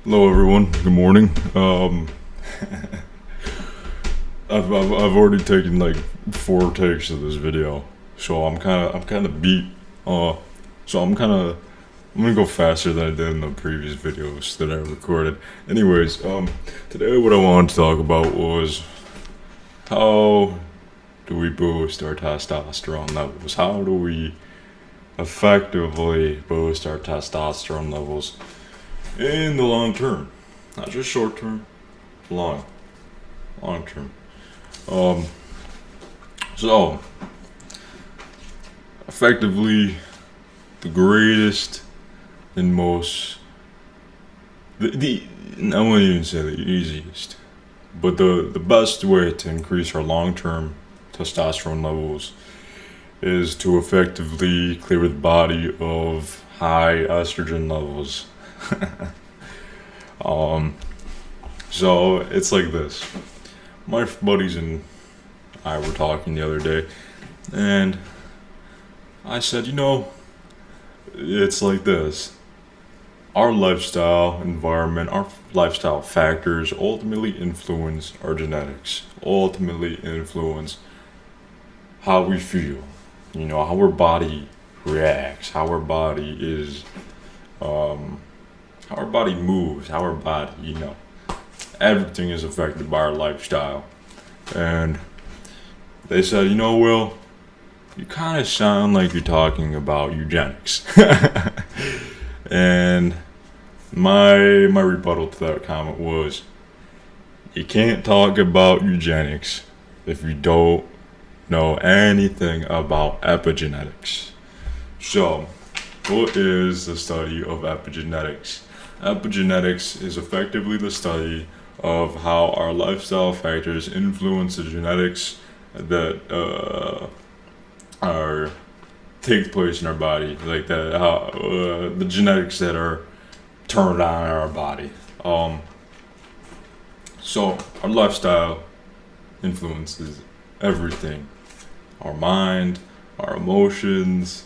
Hello, everyone. Good morning. I've already taken like 4 takes of this video, so I'm kind of beat. So I'm gonna go faster than I did in the previous videos that I recorded. Anyways, today what I wanted to talk about was how do we boost our testosterone levels? How do we effectively boost our testosterone levels in the long term, not just short term, long, long term. Um, so effectively, the greatest and most the I won't even say the easiest, but the best way to increase our long term testosterone levels is to effectively clear the body of high estrogen levels. um, so it's like this. My buddies and I were talking the other day, and I said, it's like this. Our lifestyle environment, our lifestyle factors ultimately influence our genetics, ultimately influence how we feel, how our body reacts, um, how our body moves, how our body, everything is affected by our lifestyle. And they said, Will, you kind of sound like you're talking about eugenics. And my rebuttal to that comment was, you can't talk about eugenics if you don't know anything about epigenetics. So, what is the study of epigenetics? Epigenetics is effectively the study of how our lifestyle factors influence the genetics that are take place in our body, like the genetics that are turned on in our body. So our lifestyle influences everything: our mind, our emotions,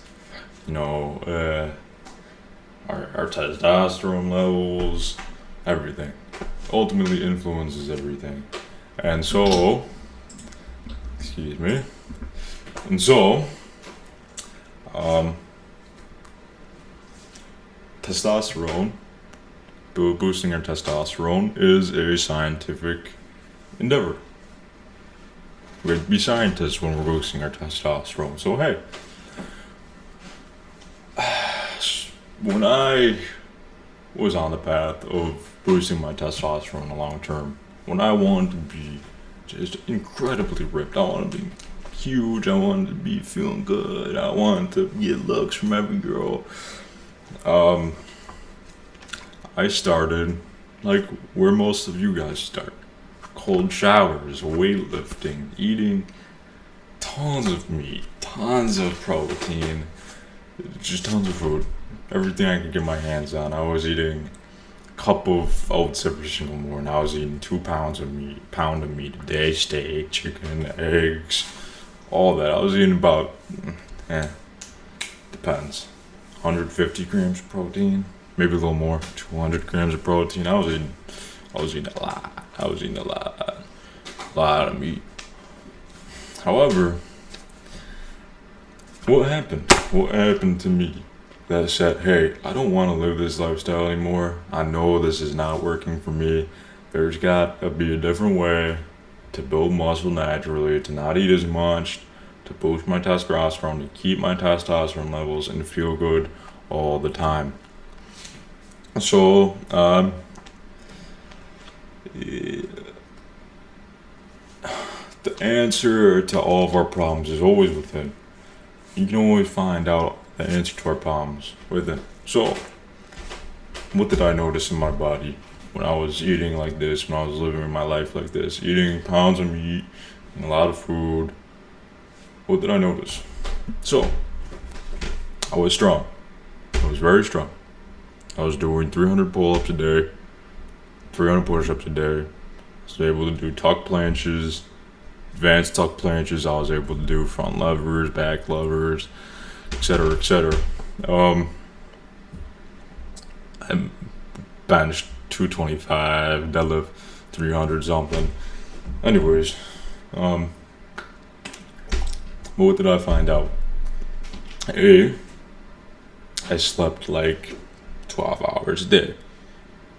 our testosterone levels, everything. Ultimately influences everything. And so, excuse me. And so, testosterone, boosting our testosterone is a scientific endeavor. We have to be scientists when we're boosting our testosterone. So, hey, when I was on the path of boosting my testosterone in the long term, when I wanted to be just incredibly ripped, I wanted to be huge, I wanted to be feeling good, I wanted to get looks from every girl, I started like where most of you guys start: cold showers, weightlifting, eating tons of meat, tons of protein, just tons of food, everything I could get my hands on. I was eating a cup of oats every single morning. I was eating 2 pounds of meat, pound of meat a day, steak, chicken, eggs, all that. I was eating about, depends, 150 grams of protein, maybe a little more, 200 grams of protein. I was eating a lot. A lot of meat. However, what happened? What happened to me that said, hey, I don't want to live this lifestyle anymore. I know this is not working for me. There's got to be a different way to build muscle naturally, to not eat as much, to boost my testosterone, to keep my testosterone levels and feel good all the time. So, the answer to all of our problems is always within. You can always find out the answer to our problems within. So, what did I notice in my body when I was eating like this, when I was living my life like this, eating pounds of meat and a lot of food? What did I notice? So, I was strong. I was very strong. I was doing 300 pull-ups a day, 300 push-ups a day. I was able to do tuck planches, advanced tuck planches. I was able to do front levers, back levers, etc., etc. I benched 225, deadlift 300 something. Anyways, but what did I find out? I slept like 12 hours a day,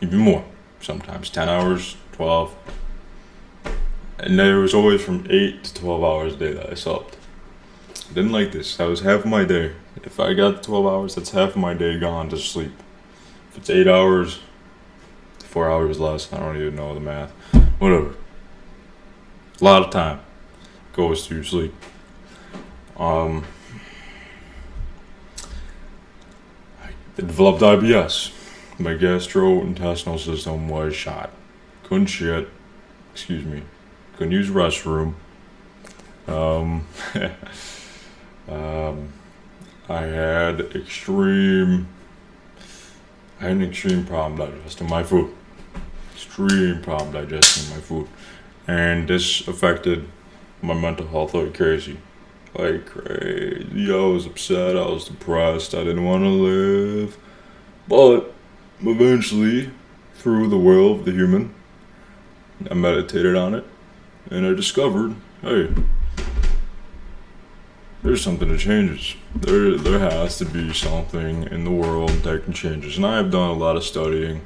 even more, sometimes 10 hours, 12. And there was always from 8 to 12 hours a day that I slept. I didn't like this. That was half of my day. If I got 12 hours, that's half of my day gone to sleep. If it's 8 hours, 4 hours less, I don't even know the math. Whatever. A lot of time goes to sleep. I developed IBS. My gastrointestinal system was shot. Couldn't shit. Excuse me. Couldn't use the restroom. I had an extreme problem digesting my food. Extreme problem digesting my food. And this affected my mental health like crazy. Like crazy. I was upset, I was depressed, I didn't want to live. But eventually, through the will of the human, I meditated on it and I discovered, hey, there's something that changes. There has to be something in the world that can change this. And I have done a lot of studying,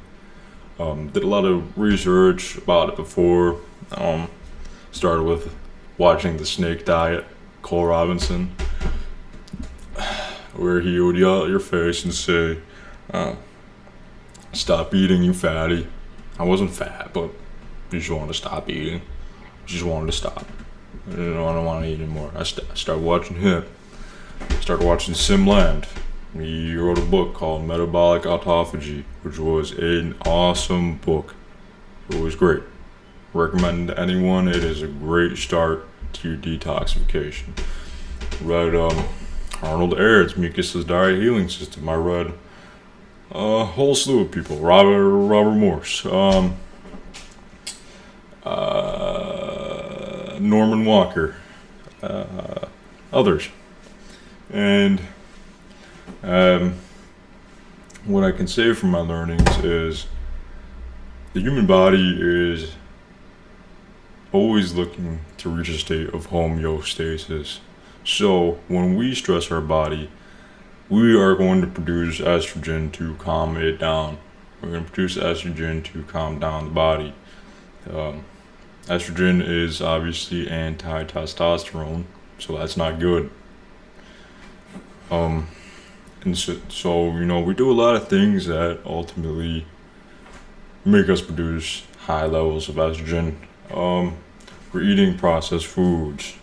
did a lot of research about it before. Started with watching The Snake Diet, Cole Robinson, where he would yell at your face and say, stop eating, you fatty. I wasn't fat, but I just wanted to stop eating. Just wanted to stop. I don't want to eat anymore. I started watching him. Started watching Sim Land. He wrote a book called Metabolic Autophagy, which was an awesome book. It was great. Recommend to anyone. It is a great start to your detoxification. Read Arnold Aird's Mucus's Diet Healing System. I read a whole slew of people. Robert Morse. Norman Walker. Others. And what I can say from my learnings is the human body is always looking to reach a state of homeostasis. So when we stress our body, we are going to produce estrogen to calm it down. We're going to produce estrogen to calm down the body. Estrogen is obviously anti-testosterone, so that's not good. And so we do a lot of things that ultimately make us produce high levels of estrogen. We're eating processed foods.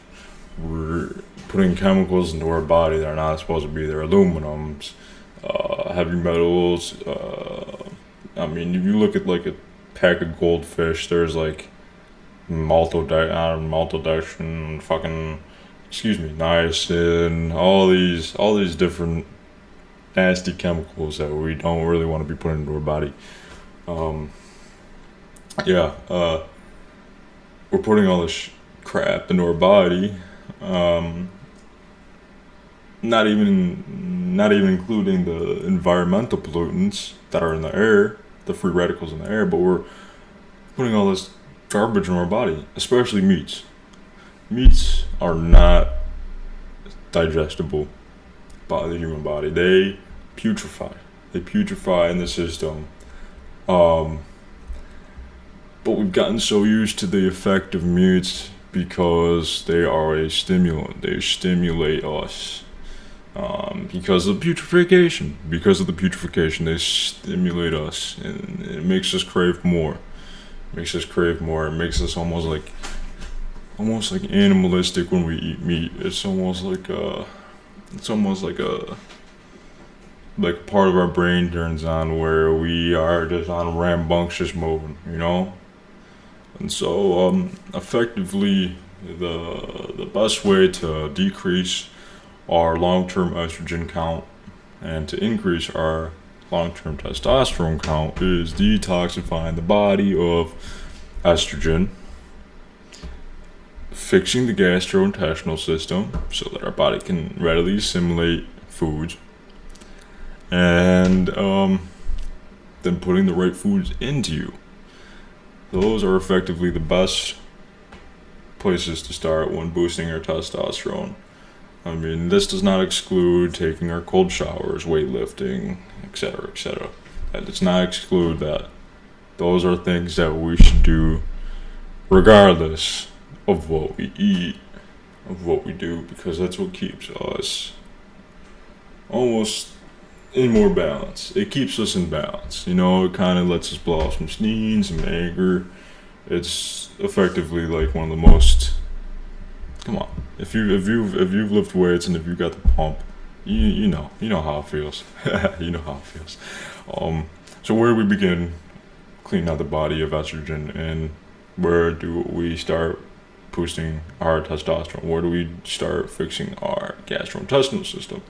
We're putting chemicals into our body that are not supposed to be there. Aluminums, heavy metals. If you look at like a pack of goldfish, there's like maltodextrin, niacin, all these different nasty chemicals that we don't really want to be putting into our body. We're putting all this crap into our body. Not even including the environmental pollutants that are in the air, the free radicals in the air, but we're putting all this garbage in our body, especially meats. Meats are not digestible by the human body. They putrefy. They putrefy in the system. But we've gotten so used to the effect of meats because they are a stimulant. They stimulate us. Because of putrefaction. They stimulate us, and it makes us crave more. It makes us almost like animalistic when we eat meat. It's almost like a part of our brain turns on where we are just on rambunctious mode, And so, effectively, the best way to decrease our long-term estrogen count and to increase our long-term testosterone count is detoxifying the body of estrogen, fixing the gastrointestinal system so that our body can readily assimilate foods, and then putting the right foods into you. Those are effectively the best places to start when boosting our testosterone. I mean, this does not exclude taking our cold showers, weightlifting, etc., etc. That does not exclude that. Those are things that we should do regardless of what we eat, of what we do, because that's what keeps us almost in more balance. It keeps us in balance. You know, it kind of lets us blow off some steam, some anger. It's effectively like one of the most. Come on, if you've lifted weights and if you got the pump, you know how it feels. You know how it feels. So where do we begin cleaning out the body of estrogen, and where do we start boosting our testosterone? Where do we start fixing our gastrointestinal system?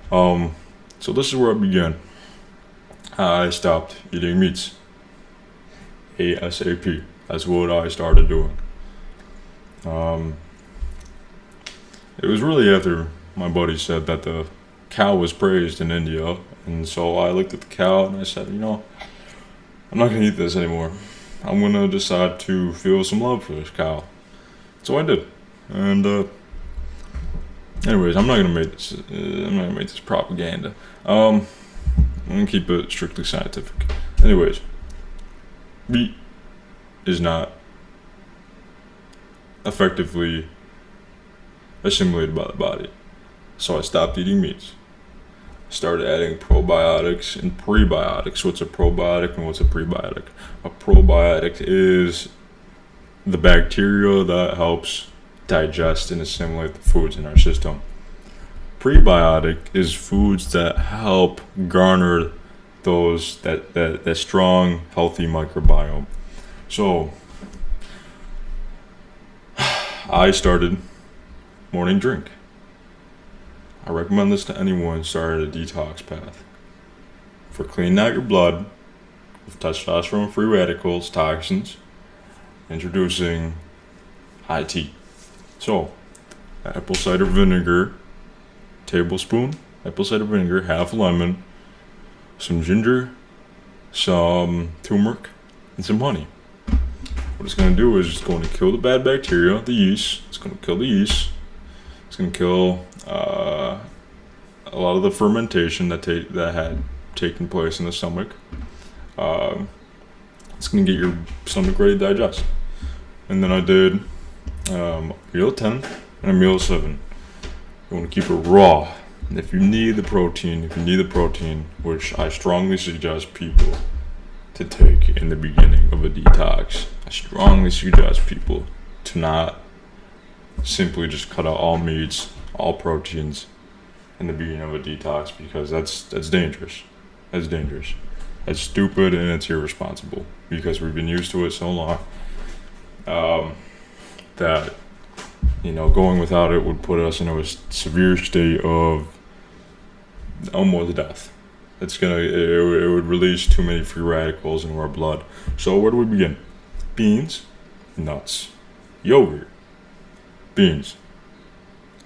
So this is where I began. I stopped eating meats. ASAP. That's what I started doing. It was really after my buddy said that the cow was praised in India, and so I looked at the cow and I said, I'm not gonna eat this anymore. I'm gonna decide to feel some love for this cow. So I did. And anyways, I'm not gonna make this propaganda. I'm gonna keep it strictly scientific. Anyways, meat is not effectively assimilated by the body. So I stopped eating meats. I started adding probiotics and prebiotics. What's a probiotic and what's a prebiotic? A probiotic is the bacteria that helps digest and assimilate the foods in our system. Prebiotic is foods that help garner that strong, healthy microbiome. So I started morning drink. I recommend this to anyone starting a detox path. For cleaning out your blood with testosterone-free radicals, toxins, introducing high tea. So, apple cider vinegar, tablespoon, apple cider vinegar, half a lemon, some ginger, some turmeric, and some honey. What it's going to do is it's going to kill the bad bacteria, the yeast. It's going to kill the yeast. It's going to kill a lot of the fermentation that had taken place in the stomach. It's going to get your stomach ready to digest. And then I did a meal at 10 and a meal at 7. You want to keep it raw. And if you need the protein, which I strongly suggest people to take in the beginning of a detox, I strongly suggest people to not simply just cut out all meats, all proteins in the beginning of a detox, because that's dangerous. That's dangerous. That's stupid and it's irresponsible, because we've been used to it so long that going without it would put us in a severe state of almost death. It would release too many free radicals into our blood. So where do we begin? Beans, nuts, yogurt, beans.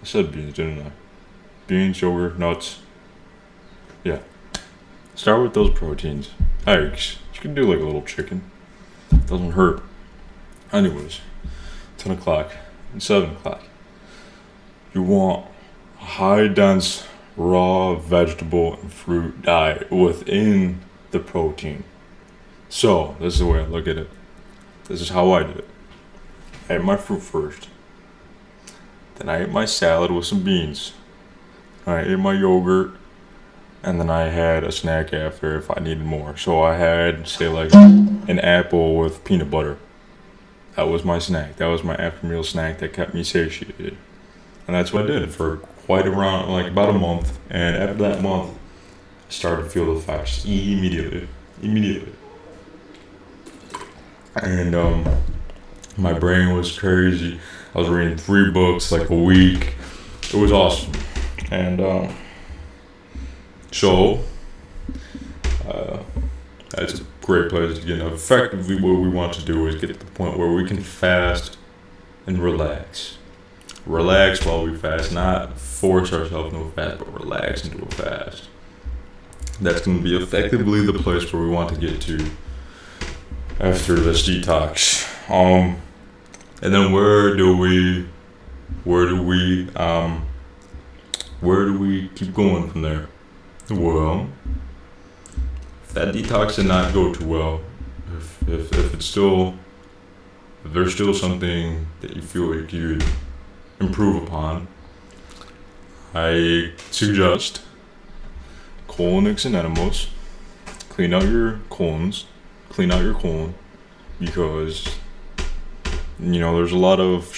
I said beans, didn't I? Beans, yogurt, nuts. Yeah. Start with those proteins. Eggs. You can do like a little chicken. Doesn't hurt. Anyways, 10 o'clock and 7 o'clock. You want a high dense raw vegetable and fruit diet within the protein. So, this is the way I look at it. This is how I did it. I ate my fruit first. Then I ate my salad with some beans. I ate my yogurt. And then I had a snack after if I needed more. So I had, say, like an apple with peanut butter. That was my snack. That was my after meal snack that kept me satiated. And that's what I did for quite around, like about a month. And after that month, I started to feel the effects immediately. And my brain was crazy. I was reading 3 books like a week. It was awesome. And so that's a great place to get. Effectively, what we want to do is get to the point where we can fast and relax. Relax while we fast, not force ourselves into a fast, but relax into a fast. That's going to be effectively the place where we want to get to after this detox. And then where do we keep going from there? Well, if that detox did not go too well, if there's still something that you feel you could improve upon, I suggest colonics and enemas. Clean out your colons, because there's a lot of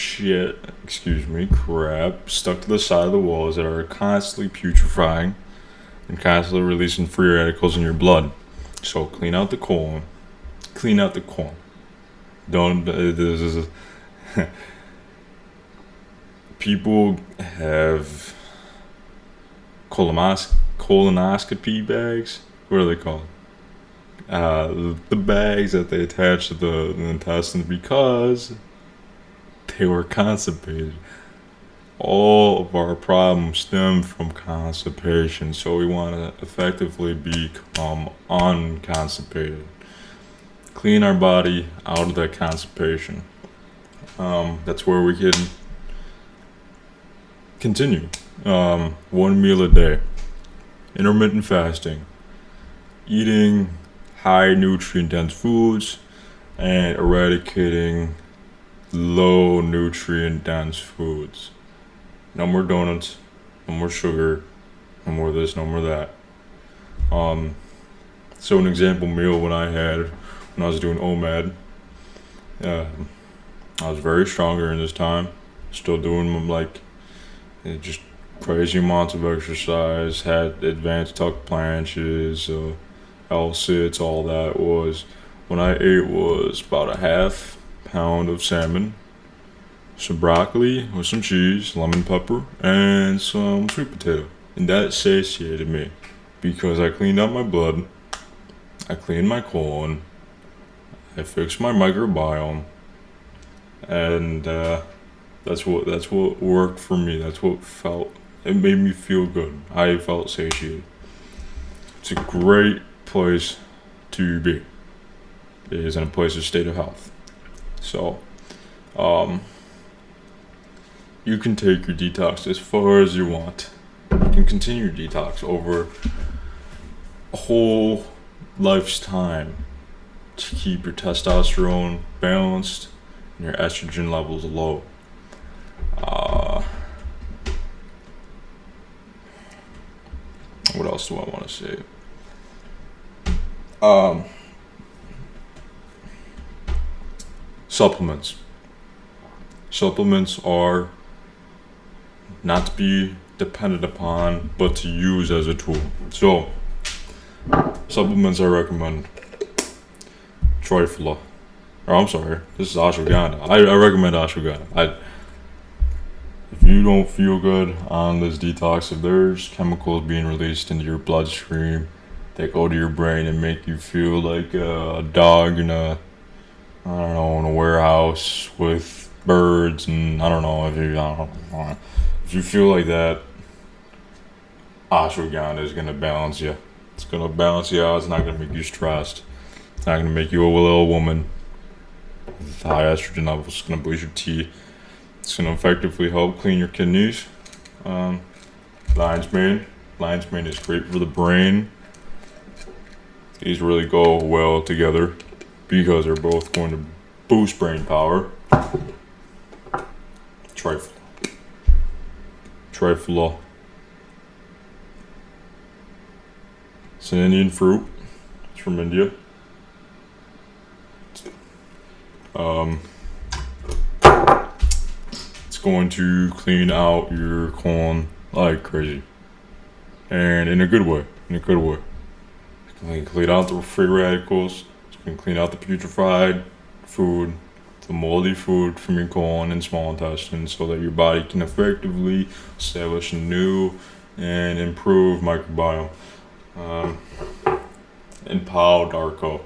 crap stuck to the side of the walls that are constantly putrefying and constantly releasing free radicals in your blood. So clean out the colon. Don't. People have colonoscopy bags. What are they called? The bags that they attach to the intestines because they were constipated. All of our problems stem from constipation, so we want to effectively become unconstipated. Clean our body out of that constipation. That's where we can continue. 1 meal a day. Intermittent fasting. Eating high nutrient dense foods and eradicating low nutrient dense foods. No more donuts, no more sugar, no more this, no more that. So an example meal when I was doing OMAD, I was very strong during this time. Still doing just crazy amounts of exercise, had advanced tuck planches, L-sits, all that was. When I ate was about a half pound of salmon, some broccoli with some cheese, lemon pepper, and some sweet potato. And that satiated me because I cleaned out my blood, I cleaned my colon, I fixed my microbiome, and that's what worked for me. It made me feel good. I felt satiated. It's a great place to be. It is in a place of state of health. So, you can take your detox as far as you want. You can continue your detox over a whole life's time to keep your testosterone balanced and your estrogen levels low. What else do I want to say? Supplements. Supplements are not to be dependent upon, but to use as a tool. So, supplements I recommend. Trifla. This is ashwagandha. I recommend ashwagandha. If you don't feel good on this detox, if there's chemicals being released into your bloodstream that go to your brain and make you feel like a dog in a warehouse with birds, and if you feel like that, ashwagandha is gonna balance you. It's gonna balance you out. It's not gonna make you stressed. It's not gonna make you a little woman with high estrogen levels. It's gonna boost your T. It's gonna effectively help clean your kidneys. Lion's mane is great for the brain. These really go well together because they're both going to boost brain power. Trifla. It's an Indian fruit. It's from India. It's going to clean out your colon like crazy, and in a good way. It's going to clean out the free radicals. It's going to clean out the putrefied food, the moldy food from your colon and small intestine, so that your body can effectively establish a new and improved microbiome. And Pau Darko.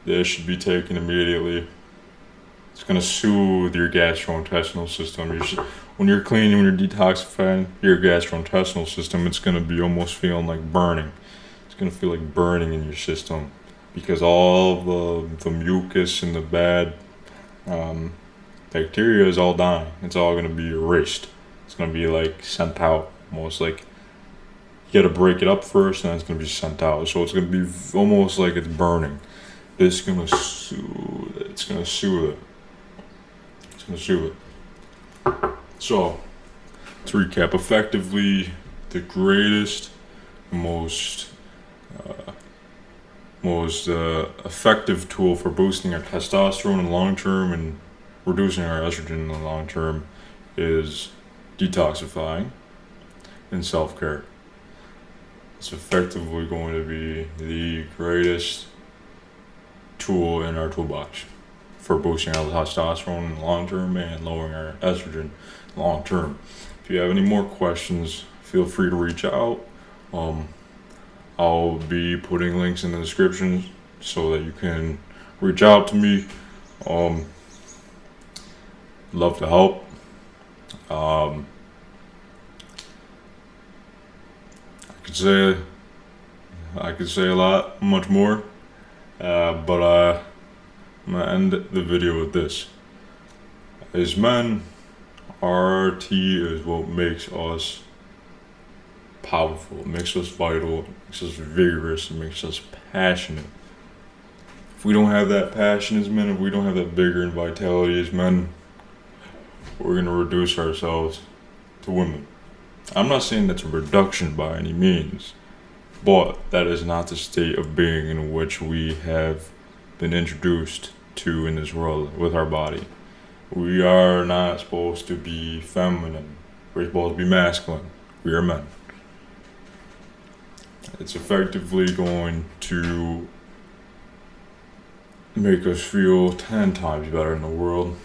This should be taken immediately. It's gonna soothe your gastrointestinal system. When you're cleaning, when you're detoxifying your gastrointestinal system, it's gonna be almost feeling like burning. It's gonna feel like burning in your system because all the mucus and the bad bacteria is all dying. It's all gonna be erased. It's gonna be like sent out, almost like you gotta break it up first, and then it's gonna be sent out. So it's gonna be almost like it's burning. It's gonna soothe it. It's gonna soothe it. It's gonna soothe it. So to recap, effectively, the greatest, most effective tool for boosting our testosterone in the long term and reducing our estrogen in the long term is detoxifying and self-care. It's effectively going to be the greatest tool in our toolbox for boosting our testosterone in the long term and lowering our estrogen long term. If you have any more questions, feel free to reach out. I'll be putting links in the description so that you can reach out to me. Love to help. I could say a lot, much more, but I'm gonna end the video with this. As men, RT is what makes us powerful. It makes us vital. It makes us vigorous. It makes us passionate. If we don't have that passion as men, if we don't have that vigor and vitality as men, we're gonna reduce ourselves to women. I'm not saying that's a reduction by any means, but that is not the state of being in which we have been introduced to in this world with our body. We are not supposed to be feminine. We're supposed to be masculine. We are men. It's effectively going to make us feel 10 times better in the world,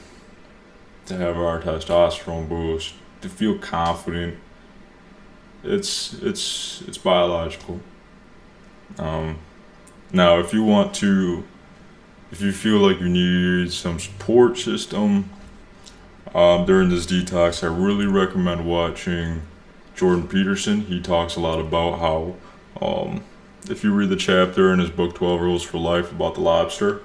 to have our testosterone boost, to feel confident. It's biological. Now, if you feel like you need some support system during this detox, I really recommend watching Jordan Peterson. He talks a lot about how, if you read the chapter in his book 12 Rules for Life about the lobster,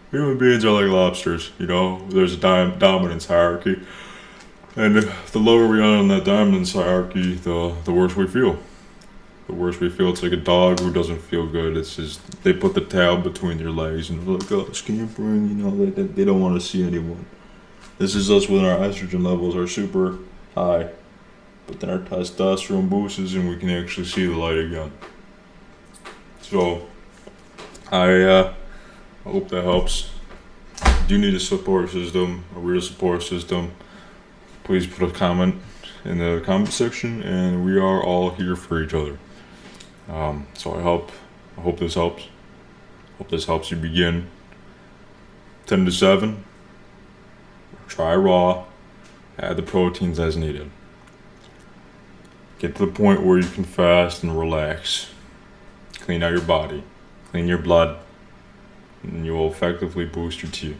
human beings are like lobsters. There's a dominance hierarchy. And the lower we are on that dominance hierarchy, the worse we feel. The worse we feel. It's like a dog who doesn't feel good. It's just, they put the tail between their legs and they're like, oh, scampering, they don't want to see anyone. This is us when our estrogen levels are super high. But then our testosterone boosts and we can actually see the light again. So, I hope that helps. If you need a support system, a real support system, please put a comment in the comment section, and we are all here for each other. So I hope this helps. Hope this helps you begin 10 to 7. Try raw. Add the proteins as needed. Get to the point where you can fast and relax. Clean out your body. Clean your blood. And you will effectively boost your T.